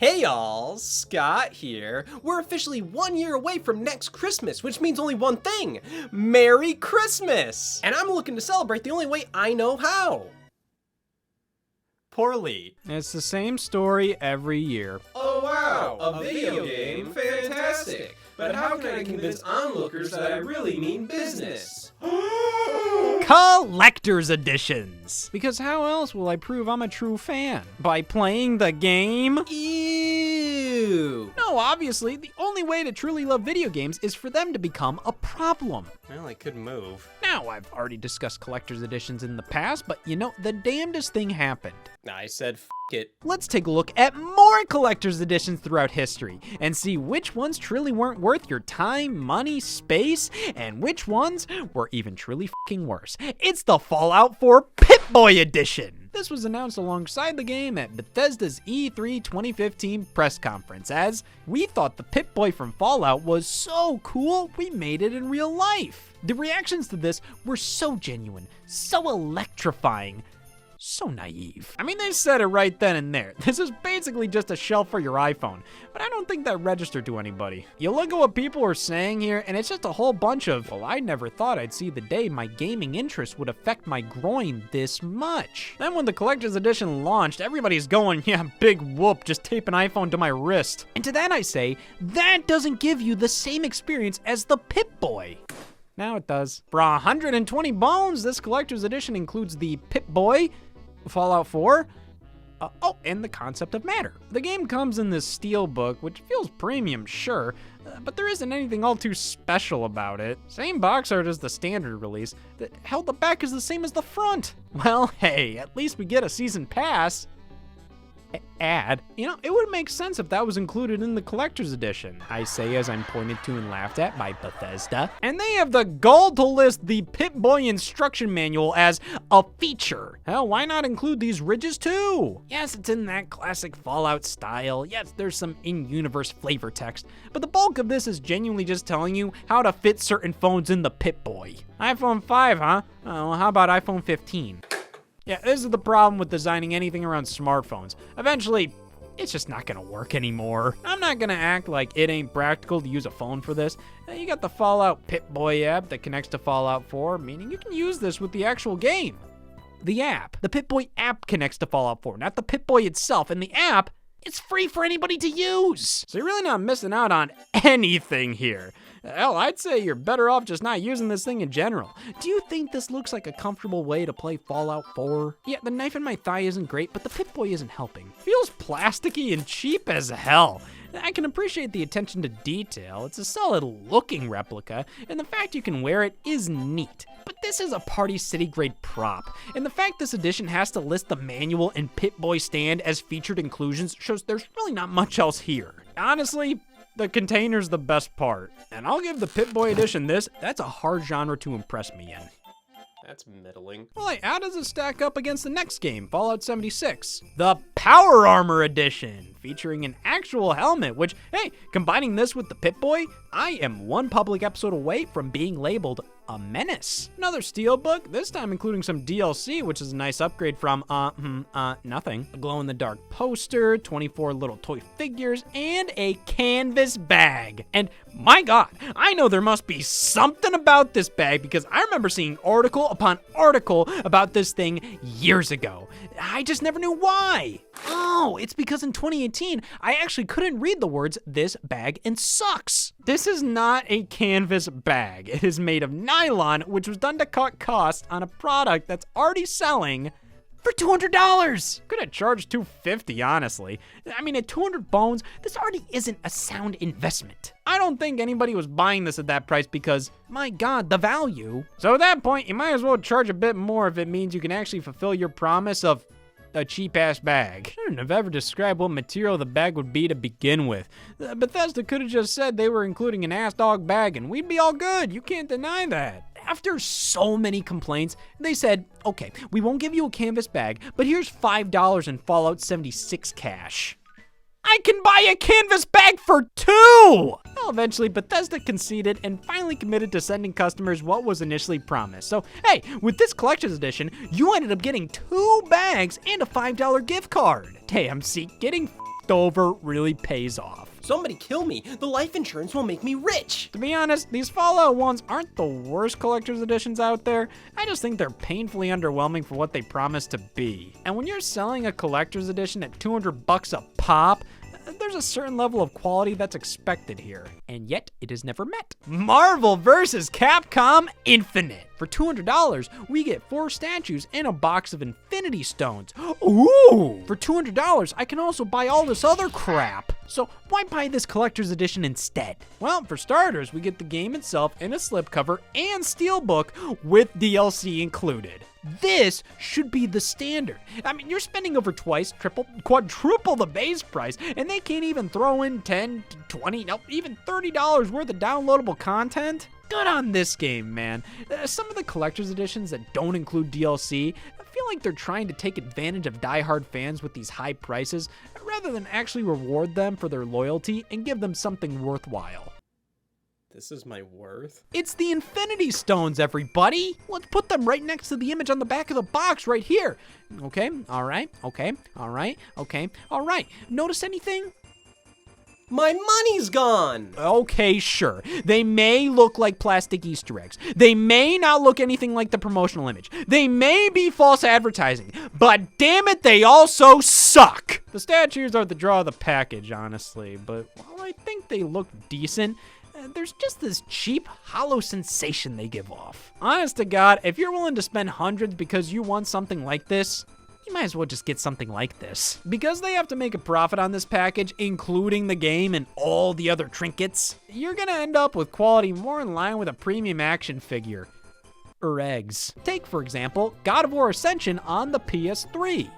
Hey y'all, Scott here. We're officially 1 year away from next Christmas, which means only one thing: Merry Christmas! And I'm looking to celebrate the only way I know how. Poorly. It's the same story every year. Oh wow, a video game? Fantastic! But how can I convince onlookers that I really mean business? Collector's editions! Because how else will I prove I'm a true fan? By playing the game? Ew! No, obviously, the only way to truly love video games is for them to become a problem. Well, I could move. Now, I've already discussed collector's editions in the past, but you know, the damnedest thing happened. I said f it. Let's take a look at more collector's editions throughout history and see which ones truly weren't worth your time, money, space, and which ones were even truly f***ing worse. It's the Fallout 4 Pip-Boy edition. This was announced alongside the game at Bethesda's E3 2015 press conference, as we thought the Pip-Boy from Fallout was so cool, we made it in real life. The reactions to this were so genuine, so electrifying, so naive. I mean, they said it right then and there. This is basically just a shell for your iPhone, but I don't think that registered to anybody. You look at what people are saying here, and it's just a whole bunch of, well, I never thought I'd see the day my gaming interest would affect my groin this much. Then when the collector's edition launched, everybody's going, yeah, big whoop, just tape an iPhone to my wrist. And to that I say, that doesn't give you the same experience as the Pip-Boy. Now it does. For 120 bones, this collector's edition includes the Pip-Boy, Fallout 4, and the concept of matter. The game comes in this steel book, which feels premium, sure, but there isn't anything all too special about it. Same box art as the standard release. Hell, the back is the same as the front. Well, hey, at least we get a season pass. Ad. You know, it would make sense if that was included in the collector's edition, I say as I'm pointed to and laughed at by Bethesda. And they have the gall to list the Pip-Boy instruction manual as a feature. Hell, why not include these ridges too? Yes, it's in that classic Fallout style. Yes, there's some in-universe flavor text, but the bulk of this is genuinely just telling you how to fit certain phones in the Pip-Boy. iPhone 5, huh? Oh, well, how about iPhone 15? Yeah, this is the problem with designing anything around smartphones. Eventually, it's just not gonna work anymore. I'm not gonna act like it ain't practical to use a phone for this. You got the Fallout Pip-Boy app that connects to Fallout 4, meaning you can use this with the actual game. The app. The Pip-Boy app connects to Fallout 4, not the Pip-Boy itself, and the app, it's free for anybody to use. So you're really not missing out on anything here. Hell, I'd say you're better off just not using this thing in general. Do you think this looks like a comfortable way to play Fallout 4? Yeah, the knife in my thigh isn't great, but the Pip-Boy isn't helping. Feels plasticky and cheap as hell. I can appreciate the attention to detail. It's a solid looking replica, and the fact you can wear it is neat. But this is a Party City grade prop, and the fact this edition has to list the manual and Pip-Boy stand as featured inclusions shows there's really not much else here. Honestly, the container's the best part, and I'll give the Pip-Boy edition this. That's a hard genre to impress me in. That's middling. Well, hey, how does it stack up against the next game, Fallout 76? The Power Armor Edition, featuring an actual helmet, which, hey, combining this with the Pip-Boy, I am one public episode away from being labeled a menace. Another steelbook, this time including some DLC, which is a nice upgrade from, nothing. A glow-in-the-dark poster, 24 little toy figures, and a canvas bag. And my God, I know there must be something about this bag because I remember seeing article upon article about this thing years ago. I just never knew why. Oh, it's because in 2018, I actually couldn't read the words, "this bag and sucks." This is not a canvas bag. It is made of nylon, which was done to cut costs on a product that's already selling for $200. Could have charged $250, honestly. I mean, at 200 bones, this already isn't a sound investment. I don't think anybody was buying this at that price because, my God, the value. So at that point, you might as well charge a bit more if it means you can actually fulfill your promise of a cheap-ass bag. Shouldn't have ever described what material the bag would be to begin with. Bethesda could have just said they were including an ass dog bag and we'd be all good. You can't deny that. After so many complaints, they said, okay, we won't give you a canvas bag, but here's $5 in Fallout 76 cash. I can buy a canvas bag for $2! Well, eventually Bethesda conceded and finally committed to sending customers what was initially promised. So, hey, with this collector's edition, you ended up getting 2 bags and a $5 gift card. Damn, see, getting over really pays off. Somebody kill me. The life insurance will make me rich. To be honest, these Fallout ones aren't the worst collector's editions out there. I just think they're painfully underwhelming for what they promise to be. And when you're selling a collector's edition at $200 a pop, there's a certain level of quality that's expected here, and yet it is never met. Marvel vs. Capcom Infinite. For $200, we get 4 statues and a box of Infinity Stones. Ooh! For $200, I can also buy all this other crap. So why buy this collector's edition instead? Well, for starters, we get the game itself in a slipcover and steelbook with DLC included. This should be the standard. I mean, you're spending over twice, quadruple the base price, and they can't even throw in $10, $20, no, even $30 worth of downloadable content? Good on this game, man. Some of the collector's editions that don't include DLC, I feel like they're trying to take advantage of diehard fans with these high prices, rather than actually reward them for their loyalty and give them something worthwhile. This is my worth? It's the Infinity Stones, everybody. Let's put them right next to the image on the back of the box right here. Okay, all right, okay, all right, okay, all right. Notice anything? My money's gone! Okay, sure. They may look like plastic Easter eggs. They may not look anything like the promotional image. They may be false advertising, but damn it, they also suck! The statues are the draw of the package, honestly, but while I think they look decent, there's just this cheap, hollow sensation they give off. Honest to God, if you're willing to spend hundreds because you want something like this, you might as well just get something like this. Because they have to make a profit on this package, including the game and all the other trinkets, you're gonna end up with quality more in line with a premium action figure. Or eggs. Take, for example, God of War Ascension on the PS3.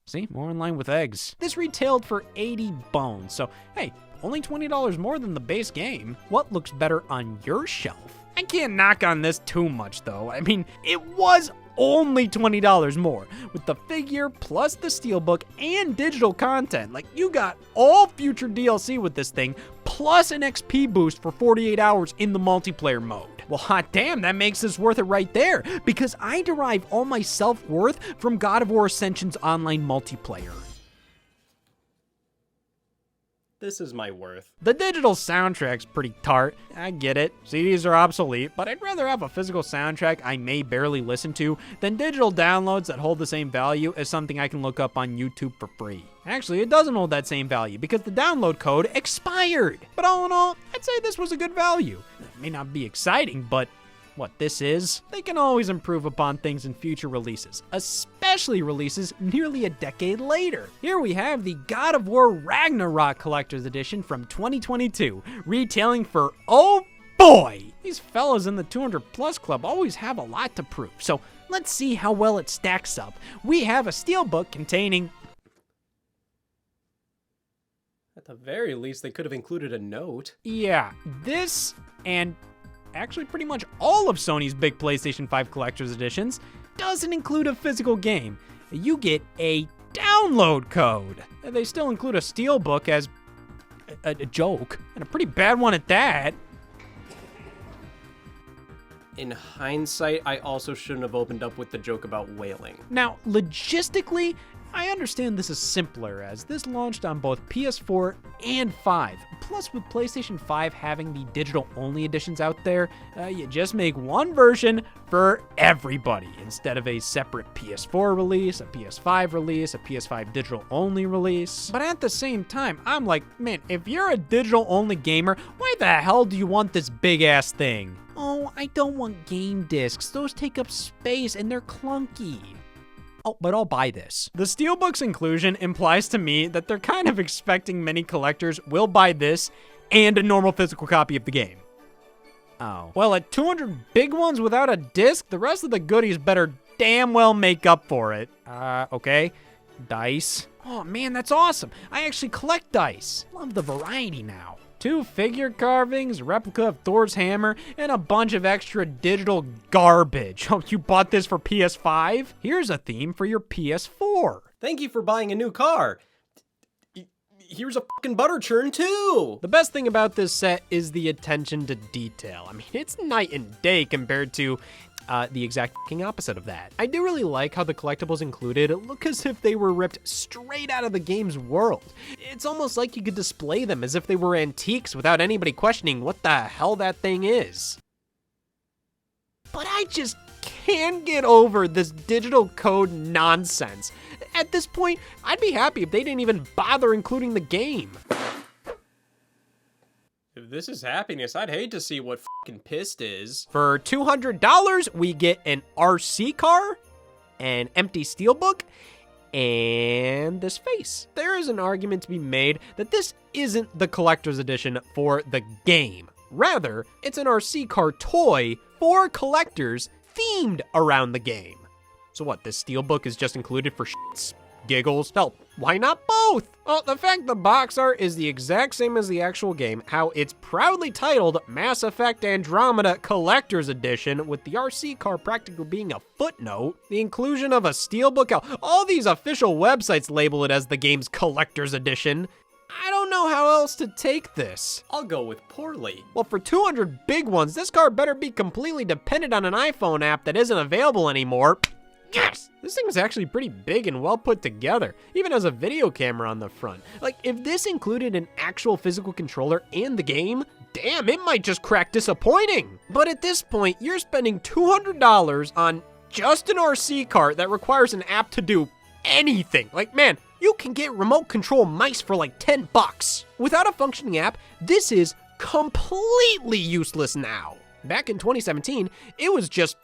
See, more in line with eggs. This retailed for 80 bones, so hey, only $20 more than the base game. What looks better on your shelf? I can't knock on this too much though. I mean, it was only $20 more with the figure plus the steelbook and digital content. Like, you got all future DLC with this thing plus an XP boost for 48 hours in the multiplayer mode. Well, hot damn, that makes this worth it right there, because I derive all my self-worth from God of War Ascension's online multiplayer. This is my worth. The digital soundtrack's pretty tart. I get it. CDs are obsolete, but I'd rather have a physical soundtrack I may barely listen to than digital downloads that hold the same value as something I can look up on YouTube for free. Actually, it doesn't hold that same value because the download code expired. But all in all, I'd say this was a good value. It may not be exciting, but what this is, they can always improve upon things in future releases, especially releases nearly a decade later. Here we have the God of War Ragnarok Collector's Edition from 2022, retailing for, oh boy! These fellas in the 200 plus club always have a lot to prove, so let's see how well it stacks up. We have a steelbook containing... At the very least, they could have included a note. Yeah, this and actually pretty much all of Sony's big PlayStation 5 collector's editions doesn't include a physical game. You get a download code. They still include a steelbook as a joke, and a pretty bad one at that. In hindsight, I also shouldn't have opened up with the joke about whaling. Now, logistically, I understand this is simpler, as this launched on both PS4 and 5. Plus, with PlayStation 5 having the digital-only editions out there, you just make one version for everybody, instead of a separate PS4 release, a PS5 release, a PS5 digital-only release. But at the same time, I'm like, man, if you're a digital-only gamer, why the hell do you want this big-ass thing? Oh, I don't want game discs. Those take up space and they're clunky. Oh, but I'll buy this. The steelbook's inclusion implies to me that they're kind of expecting many collectors will buy this and a normal physical copy of the game. Oh. Well, at 200 big ones without a disc, the rest of the goodies better damn well make up for it. Okay. Dice. Oh man, that's awesome. I actually collect dice. Love the variety now. 2 figure carvings, a replica of Thor's hammer, and a bunch of extra digital garbage. Oh, you bought this for PS5? Here's a theme for your PS4. Thank you for buying a new car. Here's a fucking butter churn too. The best thing about this set is the attention to detail. I mean, it's night and day compared to the exact fucking opposite of that. I do really like how the collectibles included look as if they were ripped straight out of the game's world. It's almost like you could display them as if they were antiques without anybody questioning what the hell that thing is. But I just can't get over this digital code nonsense. At this point, I'd be happy if they didn't even bother including the game. If this is happiness, I'd hate to see what fucking pissed is. For $200, we get an RC car, an empty steelbook, and this face. There is an argument to be made that this isn't the collector's edition for the game. Rather, it's an RC car toy for collectors themed around the game. So what, this steelbook is just included for shits, giggles? Hell, why not both? Well, the fact the box art is the exact same as the actual game, how it's proudly titled Mass Effect Andromeda Collector's Edition, with the RC car practically being a footnote, the inclusion of a steelbook, all these official websites label it as the game's Collector's Edition. I don't know how else to take this. I'll go with poorly. Well, for 200 big ones, this car better be completely dependent on an iPhone app that isn't available anymore. Yes! This thing is actually pretty big and well put together, even has a video camera on the front. Like, if this included an actual physical controller and the game, damn, it might just crack disappointing. But at this point, you're spending $200 on just an RC car that requires an app to do anything. Like, man, you can get remote control mice for like 10 bucks. Without a functioning app, this is completely useless now. Back in 2017, it was just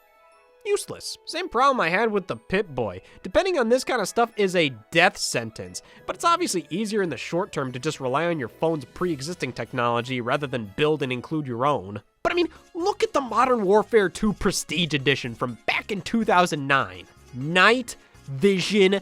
useless. Same problem I had with the Pip-Boy. Depending on this kind of stuff is a death sentence, but it's obviously easier in the short term to just rely on your phone's pre-existing technology rather than build and include your own. But I mean, look at the Modern Warfare 2 Prestige Edition from back in 2009. Night Vision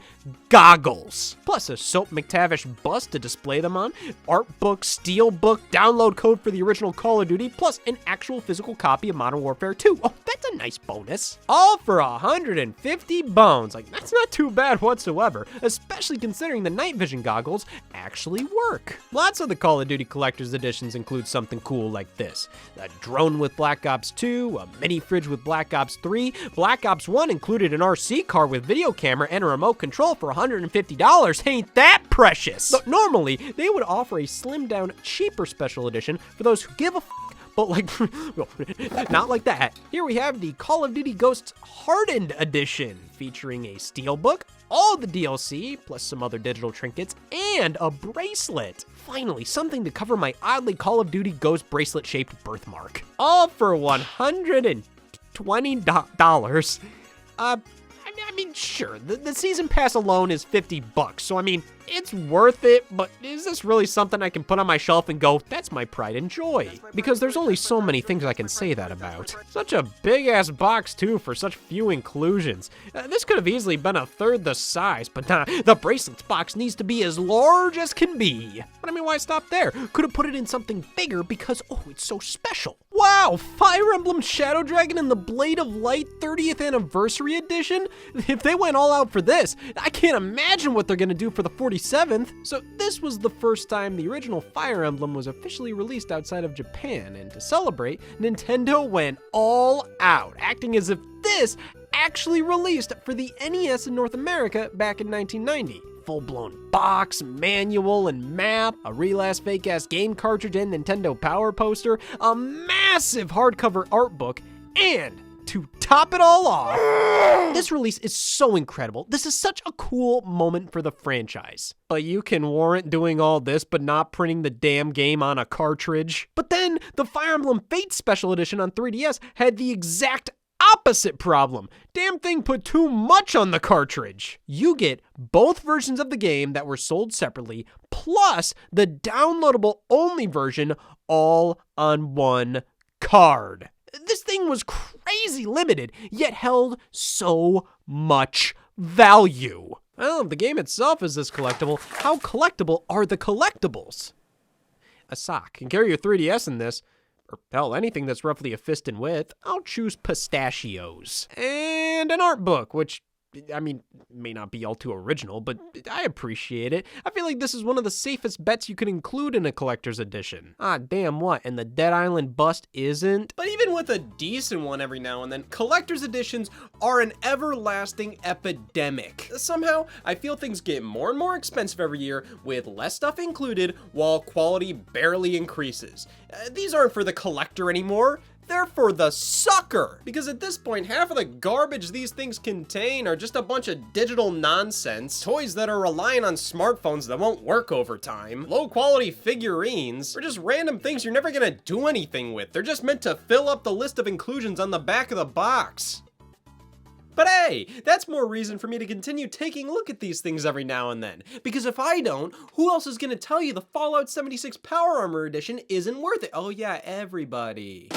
goggles, plus a Soap McTavish bust to display them on, art book, steel book, download code for the original Call of Duty, plus an actual physical copy of Modern Warfare 2. Oh, that's a nice bonus. All for 150 bones. Like, that's not too bad whatsoever, especially considering the night vision goggles actually work. Lots of the Call of Duty Collector's Editions include something cool like this. A drone with Black Ops 2, a mini fridge with Black Ops 3, Black Ops 1 included an RC car with video camera and a remote control for $150. Ain't that precious? But normally, they would offer a slimmed down, cheaper special edition for those who give a but like, not like that. Here we have the Call of Duty Ghosts Hardened Edition, featuring a steelbook, all the DLC, plus some other digital trinkets, and a bracelet. Finally, something to cover my oddly Call of Duty Ghost bracelet-shaped birthmark. All for $120. I mean, sure, the season pass alone is 50 bucks, so I mean, it's worth it, but is this really something I can put on my shelf and go, that's my pride and joy? Because there's only so many things I can say that about. Such a big-ass box, too, for such few inclusions. This could have easily been a third the size, but nah, the bracelets box needs to be as large as can be. But I mean, why stop there? Could have put it in something bigger because, oh, it's so special. Wow, Fire Emblem Shadow Dragon and the Blade of Light 30th Anniversary Edition? If they went all out for this, I can't imagine what they're gonna do for the 47th. So this was the first time the original Fire Emblem was officially released outside of Japan, and to celebrate, Nintendo went all out, acting as if this actually released for the NES in North America back in 1990. Full-blown box, manual, and map, a real-ass fake-ass game cartridge and Nintendo Power poster, a massive hardcover art book, and to top it all off, this release is so incredible. This is such a cool moment for the franchise. But you can warrant doing all this but not printing the damn game on a cartridge. But then the Fire Emblem Fates Special Edition on 3DS had the exact opposite problem. Damn thing put too much on the cartridge. You get both versions of the game that were sold separately, plus the downloadable only version all on one card. This thing was crazy limited, yet held so much value. Well, if the game itself is this collectible, how collectible are the collectibles? A sock can carry your 3DS in this, or hell, anything that's roughly a fist in width. I'll choose pistachios. And an art book, which I mean, may not be all too original, but I appreciate it. I feel like this is one of the safest bets you could include in a collector's edition. Ah, damn what, and the Dead Island bust isn't? But even with a decent one every now and then, collector's editions are an everlasting epidemic. Somehow, I feel things get more and more expensive every year with less stuff included while quality barely increases. These aren't for the collector anymore. They're for the sucker! Because at this point, half of the garbage these things contain are just a bunch of digital nonsense, toys that are relying on smartphones that won't work over time, low quality figurines, or just random things you're never gonna do anything with. They're just meant to fill up the list of inclusions on the back of the box. But hey, that's more reason for me to continue taking a look at these things every now and then. Because if I don't, who else is gonna tell you the Fallout 76 Power Armor Edition isn't worth it? Oh yeah, everybody.